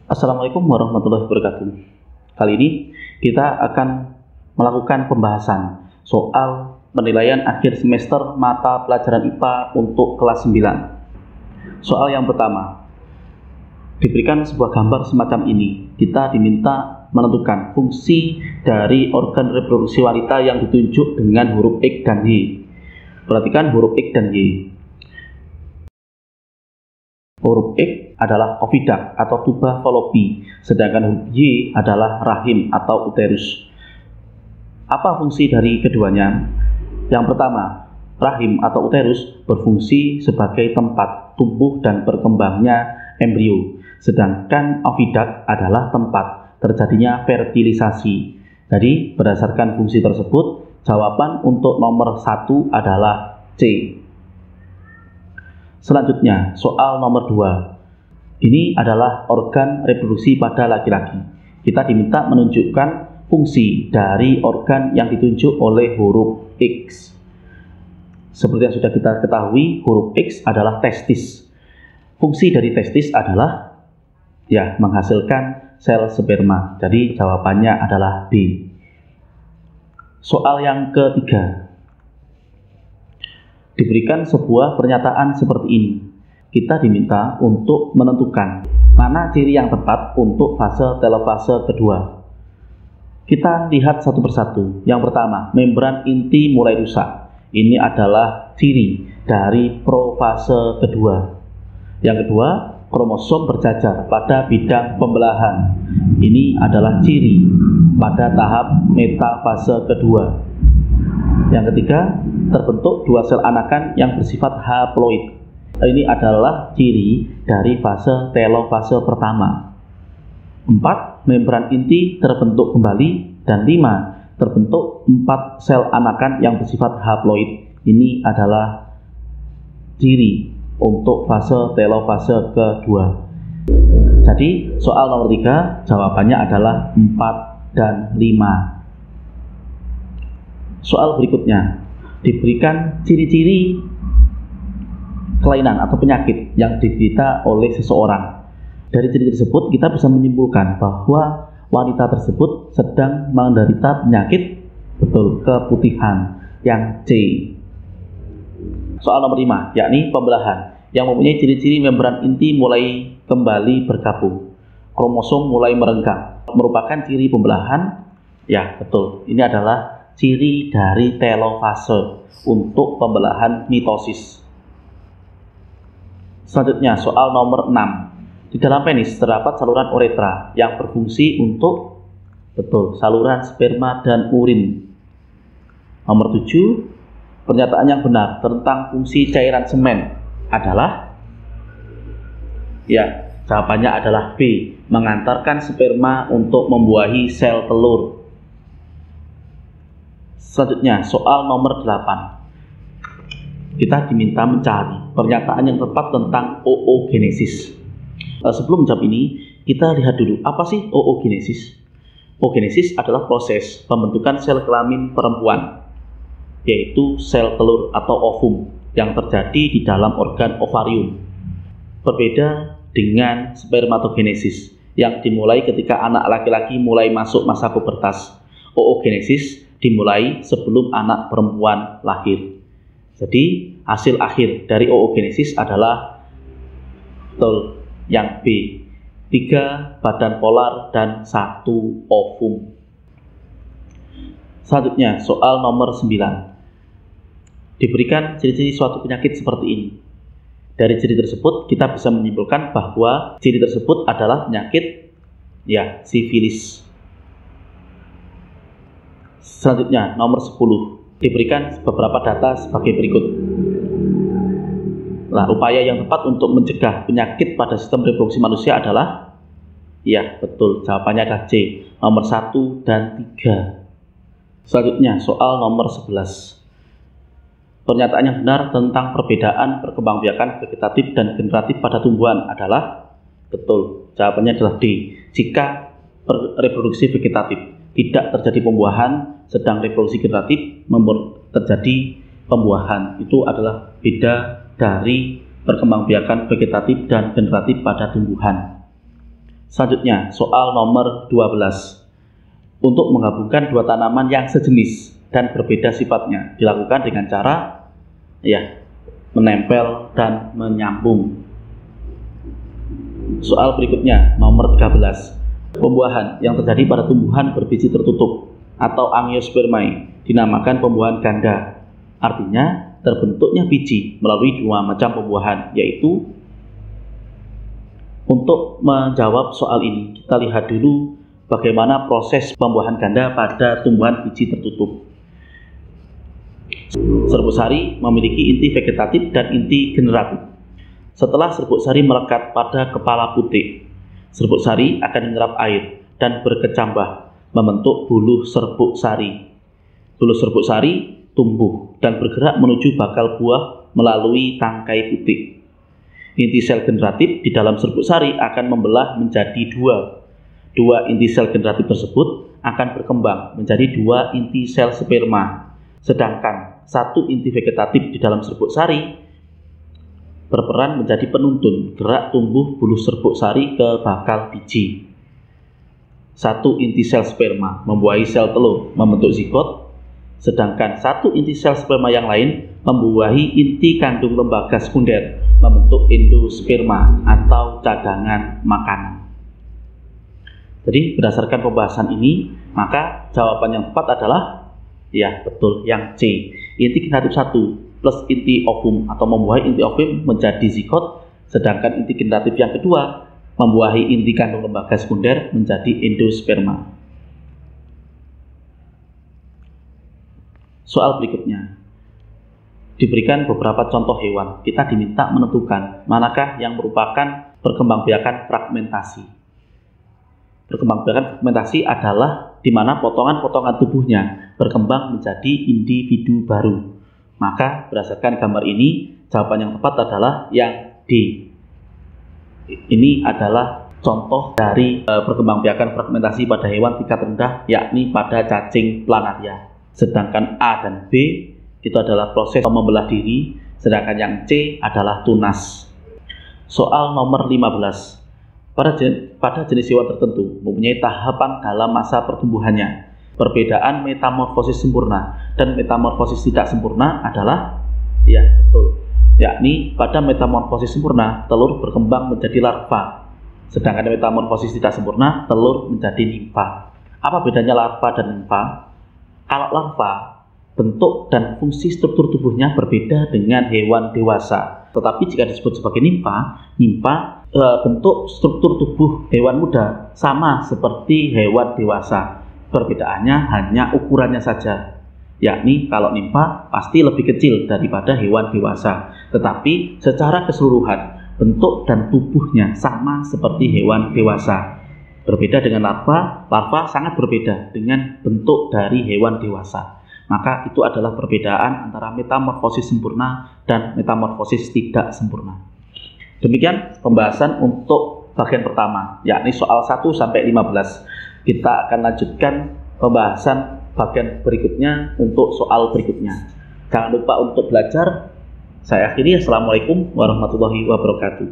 Assalamualaikum warahmatullahi wabarakatuh. Kali ini kita akan melakukan pembahasan soal penilaian akhir semester mata pelajaran IPA untuk kelas 9. Soal yang pertama, diberikan sebuah gambar semacam ini. Kita diminta menentukan fungsi dari organ reproduksi wanita yang ditunjuk dengan huruf X dan Y. Perhatikan huruf X dan Y. Huruf X adalah oviduct atau tuba fallopi, sedangkan huruf Y adalah rahim atau uterus. Apa fungsi dari keduanya? Yang pertama, rahim atau uterus berfungsi sebagai tempat tumbuh dan berkembangnya embrio, sedangkan oviduct adalah tempat terjadinya fertilisasi. Jadi, berdasarkan fungsi tersebut, jawaban untuk nomor 1 adalah C. Selanjutnya, soal nomor 2. Ini adalah organ reproduksi pada laki-laki. Kita diminta menunjukkan fungsi dari organ yang ditunjuk oleh huruf X. Seperti yang sudah kita ketahui, huruf X adalah testis. Fungsi dari testis adalah menghasilkan sel sperma. Jadi jawabannya adalah B. Soal yang ketiga. Diberikan sebuah pernyataan seperti ini. Kita diminta untuk menentukan mana ciri yang tepat untuk fase telofase kedua. Kita lihat satu persatu. Yang pertama, membran inti mulai rusak. Ini adalah ciri dari profase kedua. Yang kedua, kromosom berjajar pada bidang pembelahan. Ini adalah ciri pada tahap metafase kedua. Yang ketiga, terbentuk dua sel anakan yang bersifat haploid. Ini adalah ciri dari fase telofase pertama. 4. Membran inti terbentuk kembali. Dan 5. Terbentuk 4 sel anakan yang bersifat haploid. Ini adalah ciri untuk fase telofase kedua. Jadi, soal nomor 3 jawabannya adalah 4 dan 5. Soal berikutnya, diberikan ciri-ciri kelainan atau penyakit yang diderita oleh seseorang. Dari ciri tersebut kita bisa menyimpulkan bahwa wanita tersebut sedang menderita penyakit keputihan, yang C. Soal nomor 5, yakni pembelahan, yang mempunyai ciri-ciri membran inti mulai kembali bergabung, kromosom mulai merenggang, merupakan ciri pembelahan. Ya, betul. Ini adalah ciri dari telofase untuk pembelahan mitosis. Selanjutnya, soal nomor 6. Di dalam penis terdapat saluran uretra yang berfungsi untuk saluran sperma dan urin. Nomor 7. Pernyataan yang benar tentang fungsi cairan semen adalah jawabannya adalah B, mengantarkan sperma untuk membuahi sel telur. Selanjutnya, soal nomor 8. Kita diminta mencari pernyataan yang tepat tentang oogenesis. Sebelum menjawab ini, kita lihat dulu apa sih oogenesis. Oogenesis adalah proses pembentukan sel kelamin perempuan, yaitu sel telur atau ovum yang terjadi di dalam organ ovarium. Berbeda dengan spermatogenesis yang dimulai ketika anak laki-laki mulai masuk masa pubertas. Oogenesis dimulai sebelum anak perempuan lahir. Jadi hasil akhir dari oogenesis adalah yang B, 3 badan polar dan 1 ovum. Selanjutnya, soal nomor 9. Diberikan ciri-ciri suatu penyakit seperti ini. Dari ciri tersebut kita bisa menyimpulkan bahwa ciri tersebut adalah penyakit sifilis. Selanjutnya, nomor 10. Diberikan beberapa data sebagai berikut. Upaya yang tepat untuk mencegah penyakit pada sistem reproduksi manusia adalah jawabannya adalah C, nomor 1 dan 3. Selanjutnya, soal nomor 11. Pernyataan yang benar tentang perbedaan perkembangbiakan vegetatif dan generatif pada tumbuhan adalah jawabannya adalah D, jika reproduksi vegetatif tidak terjadi pembuahan, sedang reproduksi generatif terjadi pembuahan. Itu adalah beda dari perkembangbiakan vegetatif dan generatif pada tumbuhan. Selanjutnya, soal nomor 12. Untuk menggabungkan dua tanaman yang sejenis dan berbeda sifatnya dilakukan dengan cara menempel dan menyambung. Soal berikutnya, nomor 13. Pembuahan yang terjadi pada tumbuhan berbiji tertutup atau angiospermae dinamakan pembuahan ganda. Artinya, terbentuknya biji melalui dua macam pembuahan, yaitu untuk menjawab soal ini, kita lihat dulu bagaimana proses pembuahan ganda pada tumbuhan biji tertutup. Serbuk sari memiliki inti vegetatif dan inti generatif. Setelah serbuk sari melekat pada kepala putik, serbuk sari akan menyerap air dan berkecambah membentuk buluh serbuk sari. Buluh serbuk sari tumbuh dan bergerak menuju bakal buah melalui tangkai putik. Inti sel generatif di dalam serbuk sari akan membelah menjadi dua. Dua inti sel generatif tersebut akan berkembang menjadi dua inti sel sperma. Sedangkan satu inti vegetatif di dalam serbuk sari berperan menjadi penuntun gerak tumbuh buluh serbuk sari ke bakal biji. Satu inti sel sperma membuahi sel telur membentuk zigot, sedangkan satu inti sel sperma yang lain membuahi inti kandung lembaga sekunder membentuk endosperma atau cadangan makanan. Jadi berdasarkan pembahasan ini, maka jawaban yang tepat adalah betul yang C. Inti generatif 1 plus inti ovum atau membuahi inti ovum menjadi zigot, sedangkan inti generatif yang kedua membuahi inti kandung lembaga sekunder menjadi endosperma. Soal berikutnya. Diberikan beberapa contoh hewan. Kita diminta menentukan manakah yang merupakan perkembangbiakan fragmentasi. Perkembangbiakan fragmentasi adalah di mana potongan-potongan tubuhnya berkembang menjadi individu baru. Maka berdasarkan gambar ini, jawaban yang tepat adalah yang D. Ini adalah contoh dari perkembangbiakan fragmentasi pada hewan tingkat rendah, yakni pada cacing planaria. Sedangkan A dan B itu adalah proses membelah diri, sedangkan yang C adalah tunas. Soal nomor 15. Pada jenis hewan tertentu mempunyai tahapan dalam masa pertumbuhannya. Perbedaan metamorfosis sempurna dan metamorfosis tidak sempurna adalah yakni pada metamorfosis sempurna telur berkembang menjadi larva, sedangkan metamorfosis tidak sempurna telur menjadi nimfa. Apa bedanya larva dan nimfa? Kalau larva, bentuk dan fungsi struktur tubuhnya berbeda dengan hewan dewasa. Tetapi jika disebut sebagai nimfa bentuk struktur tubuh hewan muda sama seperti hewan dewasa. Perbedaannya hanya ukurannya saja. Yakni kalau nimfa pasti lebih kecil daripada hewan dewasa. Tetapi secara keseluruhan bentuk dan tubuhnya sama seperti hewan dewasa. Berbeda dengan larva sangat berbeda dengan bentuk dari hewan dewasa. Maka itu adalah perbedaan antara metamorfosis sempurna dan metamorfosis tidak sempurna. Demikian pembahasan untuk bagian pertama, yakni soal 1 sampai 15. Kita akan lanjutkan pembahasan bagian berikutnya untuk soal berikutnya. Jangan lupa untuk belajar. Saya akhiri. Assalamualaikum warahmatullahi wabarakatuh.